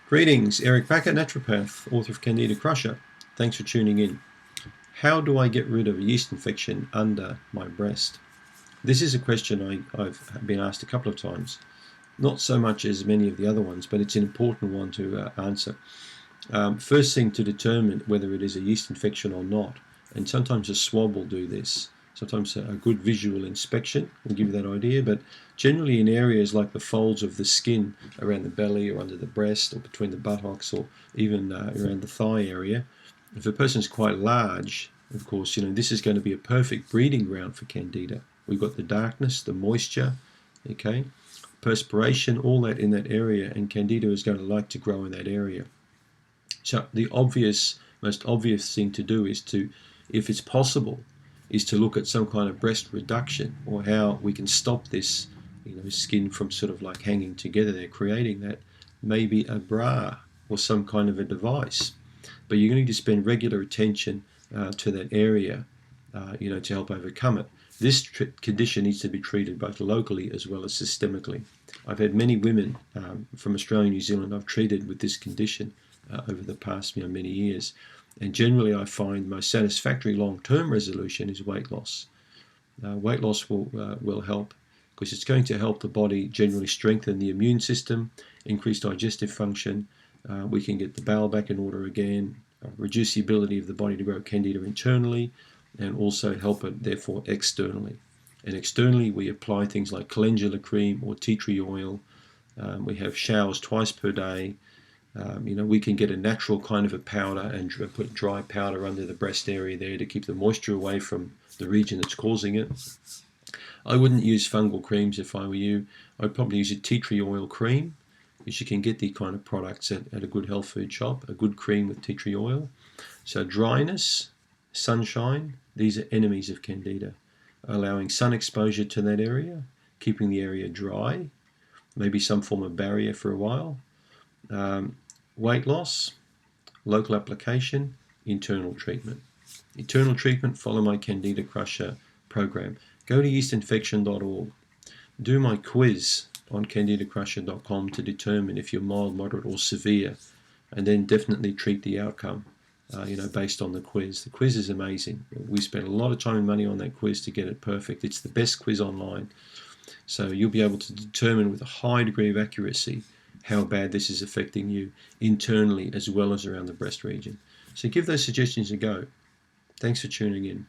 Greetings, Eric Bakker, naturopath, author of Candida Crusher. Thanks for tuning in. How do I get rid of a yeast infection under my breast? This is a question I've been asked a couple of times. Not so much as many of the other ones, but it's an important one to answer. First thing to determine whether it is a yeast infection or not, and sometimes a swab will do this. Sometimes a good visual inspection will give you that idea, but generally in areas like the folds of the skin around the belly or under the breast or between the buttocks or even around the thigh area, if a person's quite large, of course, this is going to be a perfect breeding ground for Candida. We've got the darkness, the moisture, okay, perspiration, all that in that area, and Candida is going to like to grow in that area. So the most obvious thing to do is to, if it's possible, is to look at some kind of breast reduction, or how we can stop this, skin from sort of like hanging together there, creating that, maybe a bra or some kind of a device. But you're going to need to spend regular attention to that area, to help overcome it. This condition needs to be treated both locally as well as systemically. I've had many women from Australia and New Zealand I've treated with this condition over the past many years. And generally I find the most satisfactory long-term resolution is weight loss. Weight loss will help because it's going to help the body generally strengthen the immune system, increase digestive function. We can get the bowel back in order again, reduce the ability of the body to grow Candida internally, and also help it therefore externally. And externally we apply things like calendula cream or tea tree oil. We have showers twice per day. We can get a natural kind of a powder and put dry powder under the breast area there to keep the moisture away from the region that's causing it. I wouldn't use fungal creams if I were you. I'd probably use a tea tree oil cream, because you can get the kind of products at a good health food shop, a good cream with tea tree oil. So dryness, sunshine, these are enemies of Candida. Allowing sun exposure to that area, keeping the area dry, maybe some form of barrier for a while. Weight loss, local application, internal treatment. Internal treatment, follow my Candida Crusher program. Go to yeastinfection.org. Do my quiz on candidacrusher.com to determine if you're mild, moderate, or severe, and then definitely treat the outcome, based on the quiz. The quiz is amazing. We spent a lot of time and money on that quiz to get it perfect. It's the best quiz online. So you'll be able to determine with a high degree of accuracy how bad this is affecting you internally as well as around the breast region. So give those suggestions a go. Thanks for tuning in.